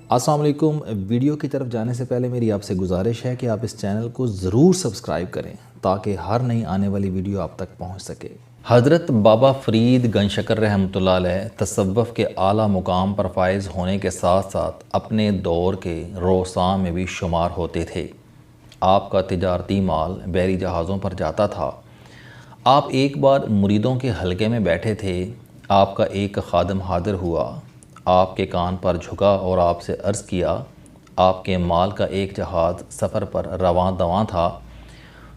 السلام علیکم۔ ویڈیو کی طرف جانے سے پہلے میری آپ سے گزارش ہے کہ آپ اس چینل کو ضرور سبسکرائب کریں تاکہ ہر نئی آنے والی ویڈیو آپ تک پہنچ سکے۔ حضرت بابا فرید گنج شکر رحمۃ اللہ علیہ تصوف کے اعلیٰ مقام پر فائز ہونے کے ساتھ ساتھ اپنے دور کے روساں میں بھی شمار ہوتے تھے۔ آپ کا تجارتی مال بحری جہازوں پر جاتا تھا۔ آپ ایک بار مریدوں کے حلقے میں بیٹھے تھے۔ آپ کا ایک خادم حاضر ہوا، آپ کے کان پر جھکا اور آپ سے عرض کیا، آپ کے مال کا ایک جہاز سفر پر رواں دواں تھا،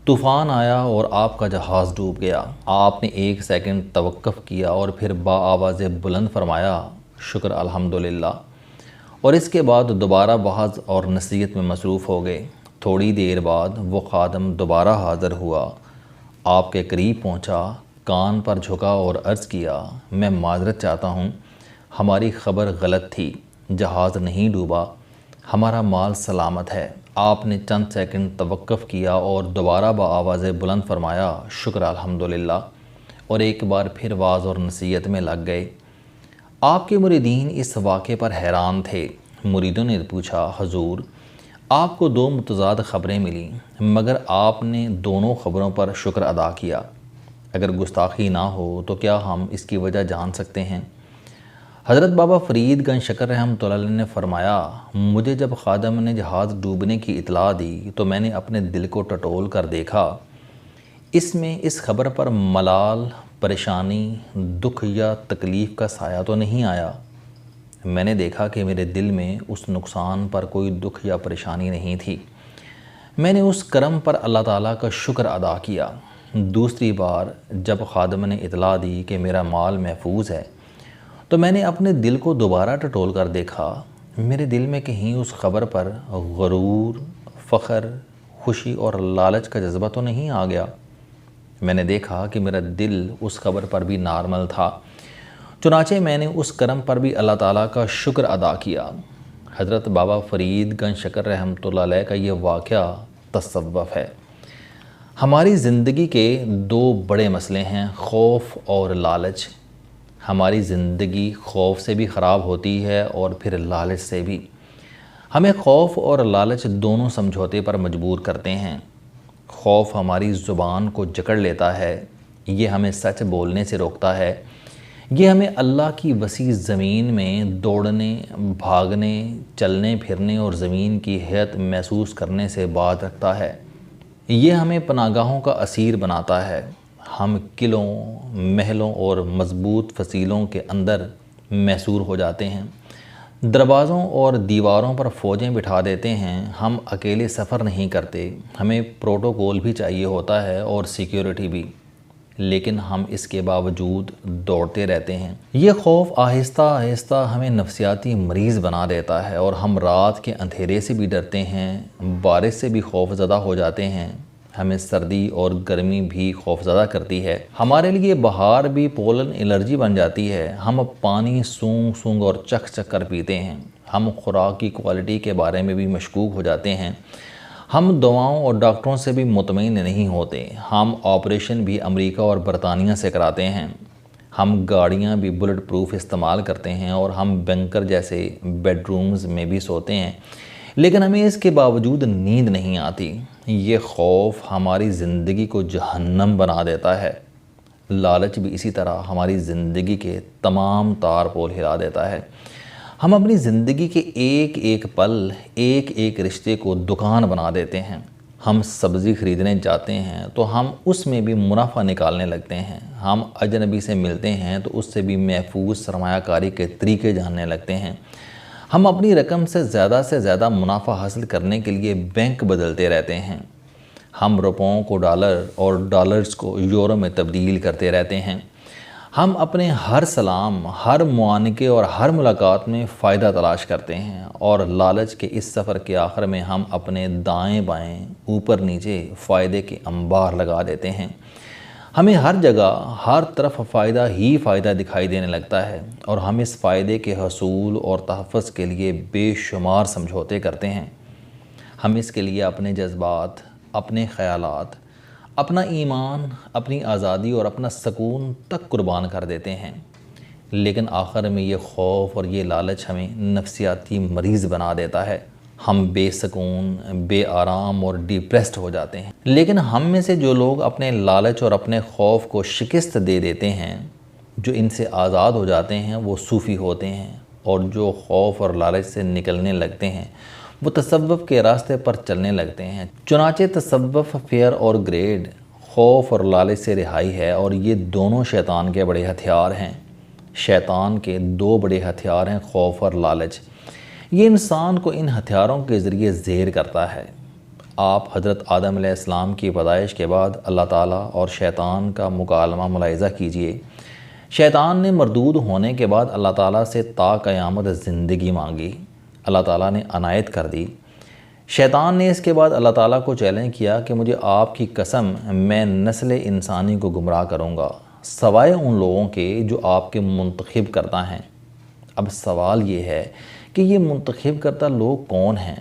طوفان آیا اور آپ کا جہاز ڈوب گیا۔ آپ نے ایک سیکنڈ توقف کیا اور پھر آواز بلند فرمایا، شکر الحمدللہ، اور اس کے بعد دوبارہ بحث اور نصیحت میں مصروف ہو گئے۔ تھوڑی دیر بعد وہ خادم دوبارہ حاضر ہوا، آپ کے قریب پہنچا، کان پر جھکا اور عرض کیا، میں معذرت چاہتا ہوں، ہماری خبر غلط تھی، جہاز نہیں ڈوبا، ہمارا مال سلامت ہے۔ آپ نے چند سیکنڈ توقف کیا اور دوبارہ آواز بلند فرمایا، شکر الحمدللہ، اور ایک بار پھر واعظ اور نصیحت میں لگ گئے۔ آپ کے مریدین اس واقعے پر حیران تھے۔ مریدوں نے پوچھا، حضور، آپ کو دو متضاد خبریں ملیں مگر آپ نے دونوں خبروں پر شکر ادا کیا۔ اگر گستاخی نہ ہو تو کیا ہم اس کی وجہ جان سکتے ہیں؟ حضرت بابا فرید گنج شکر رحمۃ اللہ علیہ نے فرمایا، مجھے جب خادم نے جہاز ڈوبنے کی اطلاع دی تو میں نے اپنے دل کو ٹٹول کر دیکھا، اس میں اس خبر پر ملال، پریشانی، دکھ یا تکلیف کا سایہ تو نہیں آیا۔ میں نے دیکھا کہ میرے دل میں اس نقصان پر کوئی دکھ یا پریشانی نہیں تھی۔ میں نے اس کرم پر اللہ تعالیٰ کا شکر ادا کیا۔ دوسری بار جب خادم نے اطلاع دی کہ میرا مال محفوظ ہے تو میں نے اپنے دل کو دوبارہ ٹٹول کر دیکھا۔ میرے دل میں کہیں اس خبر پر غرور، فخر، خوشی اور لالچ کا جذبہ تو نہیں آ گیا۔ میں نے دیکھا کہ میرا دل اس خبر پر بھی نارمل تھا، چنانچہ میں نے اس کرم پر بھی اللہ تعالیٰ کا شکر ادا کیا۔ حضرت بابا فرید گنج شکر رحمۃ اللہ علیہ کا یہ واقعہ تصوف ہے۔ ہماری زندگی کے دو بڑے مسئلے ہیں، خوف اور لالچ۔ ہماری زندگی خوف سے بھی خراب ہوتی ہے اور پھر لالچ سے بھی۔ ہمیں خوف اور لالچ دونوں سمجھوتے پر مجبور کرتے ہیں۔ خوف ہماری زبان کو جکڑ لیتا ہے، یہ ہمیں سچ بولنے سے روکتا ہے، یہ ہمیں اللہ کی وسیع زمین میں دوڑنے، بھاگنے، چلنے پھرنے اور زمین کی حیت محسوس کرنے سے باز رکھتا ہے، یہ ہمیں پناہگاہوں کا اسیر بناتا ہے۔ ہم قلعوں، محلوں اور مضبوط فصیلوں کے اندر محصور ہو جاتے ہیں، دروازوں اور دیواروں پر فوجیں بٹھا دیتے ہیں، ہم اکیلے سفر نہیں کرتے، ہمیں پروٹوکول بھی چاہیے ہوتا ہے اور سیکیورٹی بھی، لیکن ہم اس کے باوجود دوڑتے رہتے ہیں۔ یہ خوف آہستہ آہستہ ہمیں نفسیاتی مریض بنا دیتا ہے اور ہم رات کے اندھیرے سے بھی ڈرتے ہیں، بارش سے بھی خوف زدہ ہو جاتے ہیں، ہمیں سردی اور گرمی بھی خوف زدہ کرتی ہے، ہمارے لیے بہار بھی پولن الرجی بن جاتی ہے، ہم پانی سونگھ سونگھ اور چکھ چکھ کر پیتے ہیں، ہم خوراک کی کوالٹی کے بارے میں بھی مشکوک ہو جاتے ہیں، ہم دواؤں اور ڈاکٹروں سے بھی مطمئن نہیں ہوتے، ہم آپریشن بھی امریکہ اور برطانیہ سے کراتے ہیں، ہم گاڑیاں بھی بلٹ پروف استعمال کرتے ہیں اور ہم بنکر جیسے بیڈ رومز میں بھی سوتے ہیں، لیکن ہمیں اس کے باوجود نیند نہیں آتی۔ یہ خوف ہماری زندگی کو جہنم بنا دیتا ہے۔ لالچ بھی اسی طرح ہماری زندگی کے تمام تار پول ہلا دیتا ہے۔ ہم اپنی زندگی کے ایک ایک پل، ایک ایک رشتے کو دکان بنا دیتے ہیں۔ ہم سبزی خریدنے جاتے ہیں تو ہم اس میں بھی منافع نکالنے لگتے ہیں، ہم اجنبی سے ملتے ہیں تو اس سے بھی محفوظ سرمایہ کاری کے طریقے جاننے لگتے ہیں، ہم اپنی رقم سے زیادہ منافع حاصل کرنے کے لیے بینک بدلتے رہتے ہیں، ہم روپوں کو ڈالر اور ڈالرز کو یورو میں تبدیل کرتے رہتے ہیں، ہم اپنے ہر سلام، ہر معانقے اور ہر ملاقات میں فائدہ تلاش کرتے ہیں، اور لالچ کے اس سفر کے آخر میں ہم اپنے دائیں بائیں، اوپر نیچے فائدے کے انبار لگا دیتے ہیں۔ ہمیں ہر جگہ، ہر طرف فائدہ ہی فائدہ دکھائی دینے لگتا ہے اور ہم اس فائدے کے حصول اور تحفظ کے لیے بے شمار سمجھوتے کرتے ہیں۔ ہم اس کے لیے اپنے جذبات، اپنے خیالات، اپنا ایمان، اپنی آزادی اور اپنا سکون تک قربان کر دیتے ہیں۔ لیکن آخر میں یہ خوف اور یہ لالچ ہمیں نفسیاتی مریض بنا دیتا ہے۔ ہم بے سکون، بے آرام اور ڈپریسڈ ہو جاتے ہیں۔ لیکن ہم میں سے جو لوگ اپنے لالچ اور اپنے خوف کو شکست دے دیتے ہیں، جو ان سے آزاد ہو جاتے ہیں، وہ صوفی ہوتے ہیں، اور جو خوف اور لالچ سے نکلنے لگتے ہیں وہ تصوف کے راستے پر چلنے لگتے ہیں۔ چنانچہ تصوف فیئر اور گریڈ، خوف اور لالچ سے رہائی ہے، اور یہ دونوں شیطان کے بڑے ہتھیار ہیں۔ شیطان کے دو بڑے ہتھیار ہیں، خوف اور لالچ۔ یہ انسان کو ان ہتھیاروں کے ذریعے زیر کرتا ہے۔ آپ حضرت آدم علیہ السلام کی پیدائش کے بعد اللہ تعالیٰ اور شیطان کا مکالمہ ملاحظہ کیجئے۔ شیطان نے مردود ہونے کے بعد اللہ تعالیٰ سے تا قیامت زندگی مانگی۔ اللہ تعالیٰ نے عنایت کر دی۔ شیطان نے اس کے بعد اللہ تعالیٰ کو چیلنج کیا کہ مجھے آپ کی قسم میں نسل انسانی کو گمراہ کروں گا، سوائے ان لوگوں کے جو آپ کے منتخب کرتا ہیں۔ اب سوال یہ ہے کہ یہ منتخب کرتا لوگ کون ہیں؟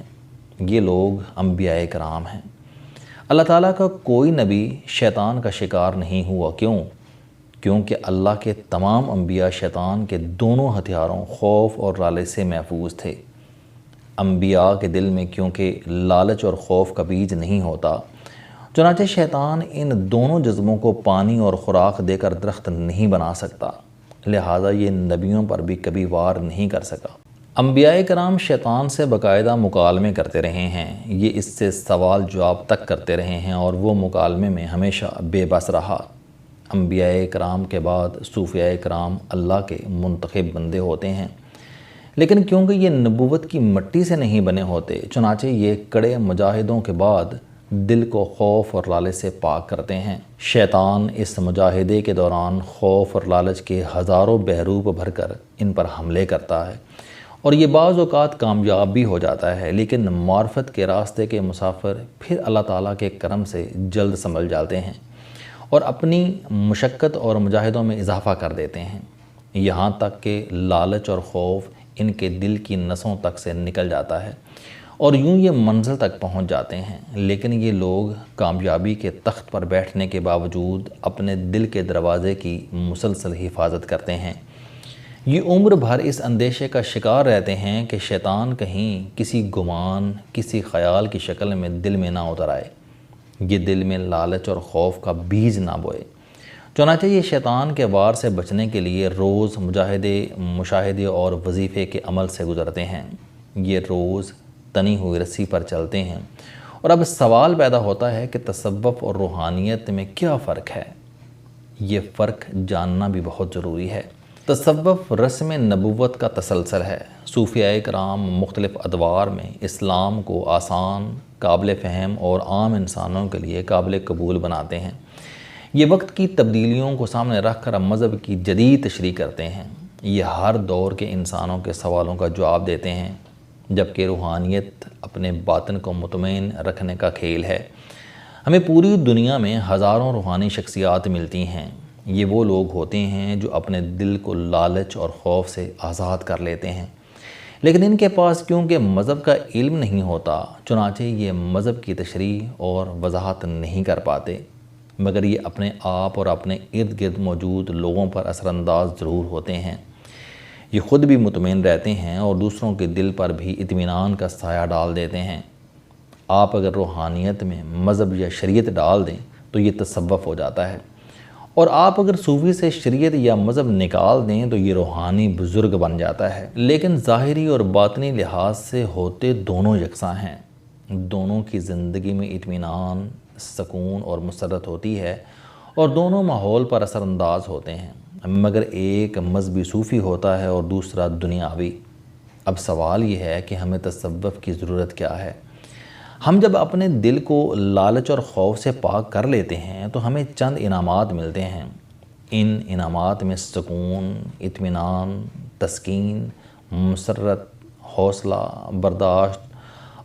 یہ لوگ انبیاء کرام ہیں۔ اللہ تعالیٰ کا کوئی نبی شیطان کا شکار نہیں ہوا۔ کیوں؟ کیونکہ اللہ کے تمام انبیاء شیطان کے دونوں ہتھیاروں خوف اور لالچ سے محفوظ تھے۔ انبیاء کے دل میں کیونکہ لالچ اور خوف کا بیج نہیں ہوتا، چنانچہ شیطان ان دونوں جذبوں کو پانی اور خوراک دے کر درخت نہیں بنا سکتا، لہٰذا یہ نبیوں پر بھی کبھی وار نہیں کر سکا۔ انبیاء کرام شیطان سے باقاعدہ مکالمے کرتے رہے ہیں، یہ اس سے سوال جواب تک کرتے رہے ہیں، اور وہ مکالمے میں ہمیشہ بے بس رہا۔ انبیاء کرام کے بعد صوفیاء کرام اللہ کے منتخب بندے ہوتے ہیں، لیکن کیونکہ یہ نبوت کی مٹی سے نہیں بنے ہوتے، چنانچہ یہ کڑے مجاہدوں کے بعد دل کو خوف اور لالچ سے پاک کرتے ہیں۔ شیطان اس مجاہدے کے دوران خوف اور لالچ کے ہزاروں بحروب بھر کر ان پر حملے کرتا ہے، اور یہ بعض اوقات کامیاب بھی ہو جاتا ہے، لیکن معرفت کے راستے کے مسافر پھر اللہ تعالیٰ کے کرم سے جلد سنبھل جاتے ہیں اور اپنی مشقت اور مجاہدوں میں اضافہ کر دیتے ہیں، یہاں تک کہ لالچ اور خوف ان کے دل کی نسوں تک سے نکل جاتا ہے، اور یوں یہ منزل تک پہنچ جاتے ہیں۔ لیکن یہ لوگ کامیابی کے تخت پر بیٹھنے کے باوجود اپنے دل کے دروازے کی مسلسل حفاظت کرتے ہیں۔ یہ عمر بھر اس اندیشے کا شکار رہتے ہیں کہ شیطان کہیں کسی گمان، کسی خیال کی شکل میں دل میں نہ اتر آئے، یہ دل میں لالچ اور خوف کا بیج نہ بوئے۔ چنانچہ یہ شیطان کے وار سے بچنے کے لیے روز مجاہدے، مشاہدے اور وظیفے کے عمل سے گزرتے ہیں۔ یہ روز تنی ہوئی رسی پر چلتے ہیں، اور اب سوال پیدا ہوتا ہے کہ تصوف اور روحانیت میں کیا فرق ہے؟ یہ فرق جاننا بھی بہت ضروری ہے۔ تصوف رسم نبوت کا تسلسل ہے۔ صوفیاء کرام مختلف ادوار میں اسلام کو آسان، قابل فہم اور عام انسانوں کے لیے قابل قبول بناتے ہیں۔ یہ وقت کی تبدیلیوں کو سامنے رکھ کر مذہب کی جدید تشریح کرتے ہیں۔ یہ ہر دور کے انسانوں کے سوالوں کا جواب دیتے ہیں، جبکہ روحانیت اپنے باطن کو مطمئن رکھنے کا کھیل ہے۔ ہمیں پوری دنیا میں ہزاروں روحانی شخصیات ملتی ہیں۔ یہ وہ لوگ ہوتے ہیں جو اپنے دل کو لالچ اور خوف سے آزاد کر لیتے ہیں، لیکن ان کے پاس کیونکہ مذہب کا علم نہیں ہوتا، چنانچہ یہ مذہب کی تشریح اور وضاحت نہیں کر پاتے، مگر یہ اپنے آپ اور اپنے ارد گرد موجود لوگوں پر اثر انداز ضرور ہوتے ہیں۔ یہ خود بھی مطمئن رہتے ہیں اور دوسروں کے دل پر بھی اطمینان کا سایہ ڈال دیتے ہیں۔ آپ اگر روحانیت میں مذہب یا شریعت ڈال دیں تو یہ تصوف ہو جاتا ہے، اور آپ اگر صوفی سے شریعت یا مذہب نکال دیں تو یہ روحانی بزرگ بن جاتا ہے۔ لیکن ظاہری اور باطنی لحاظ سے ہوتے دونوں یکساں ہیں۔ دونوں کی زندگی میں اطمینان، سکون اور مسرت ہوتی ہے، اور دونوں ماحول پر اثر انداز ہوتے ہیں، مگر ایک مذہبی صوفی ہوتا ہے اور دوسرا دنیاوی۔ اب سوال یہ ہے کہ ہمیں تصوف کی ضرورت کیا ہے؟ ہم جب اپنے دل کو لالچ اور خوف سے پاک کر لیتے ہیں تو ہمیں چند انعامات ملتے ہیں۔ ان انعامات میں سکون، اطمینان، تسکین، مسرت، حوصلہ، برداشت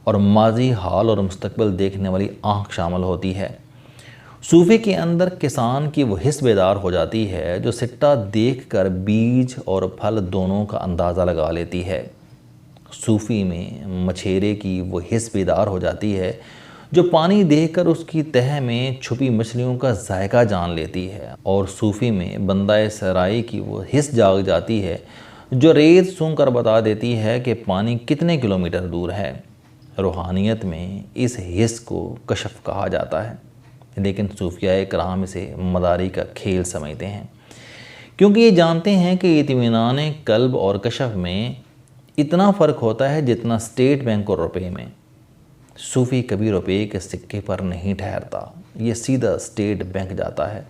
اور ماضی، حال اور مستقبل دیکھنے والی آنکھ شامل ہوتی ہے۔ صوفی کے اندر کسان کی وہ حس بیدار ہو جاتی ہے جو سٹہ دیکھ کر بیج اور پھل دونوں کا اندازہ لگا لیتی ہے۔ صوفی میں مچھیرے کی وہ حس بیدار ہو جاتی ہے جو پانی دیکھ کر اس کی تہہ میں چھپی مچھلیوں کا ذائقہ جان لیتی ہے، اور صوفی میں بندہ سرائی کی وہ حس جاگ جاتی ہے جو ریت سونگھ کر بتا دیتی ہے کہ پانی کتنے کلومیٹر دور ہے۔ روحانیت میں اس حس کو کشف کہا جاتا ہے، لیکن صوفیاء کرام اسے مداری کا کھیل سمجھتے ہیں، کیونکہ یہ جانتے ہیں کہ اطمینان قلب اور کشف میں اتنا فرق ہوتا ہے جتنا اسٹیٹ بینک اور روپے میں۔ صوفی کبھی روپے کے سکے پر نہیں ٹھہرتا، یہ سیدھا اسٹیٹ بینک جاتا ہے،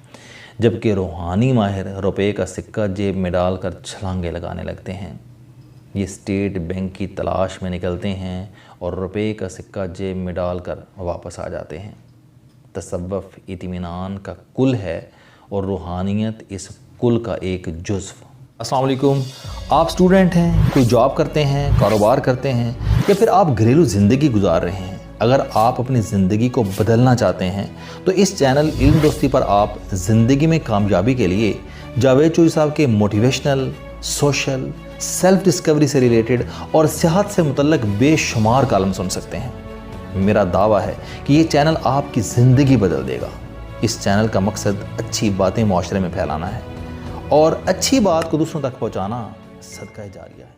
جبکہ روحانی ماہر روپے کا سکہ جیب میں ڈال کر چھلانگے لگانے لگتے ہیں۔ یہ اسٹیٹ بینک کی تلاش میں نکلتے ہیں اور روپے کا سکہ جیب میں ڈال کر واپس آ جاتے ہیں۔ تصوف اطمینان کا کل ہے اور روحانیت اس کل کا ایک جزو۔ السلام علیکم، آپ سٹوڈنٹ ہیں، کوئی جاب کرتے ہیں، کاروبار کرتے ہیں، یا پھر آپ گھریلو زندگی گزار رہے ہیں۔ اگر آپ اپنی زندگی کو بدلنا چاہتے ہیں تو اس چینل علم دوستی پر آپ زندگی میں کامیابی کے لیے جاوید چوہدری صاحب کے موٹیویشنل، سوشل، سیلف ڈسکوری سے ریلیٹڈ اور صحت سے متعلق بے شمار کالم سن سکتے ہیں۔ میرا دعویٰ ہے کہ یہ چینل آپ کی زندگی بدل دے گا۔ اس چینل کا مقصد اچھی باتیں معاشرے میں پھیلانا ہے، اور اچھی بات کو دوسروں تک پہنچانا صدقہ جاریہ ہے۔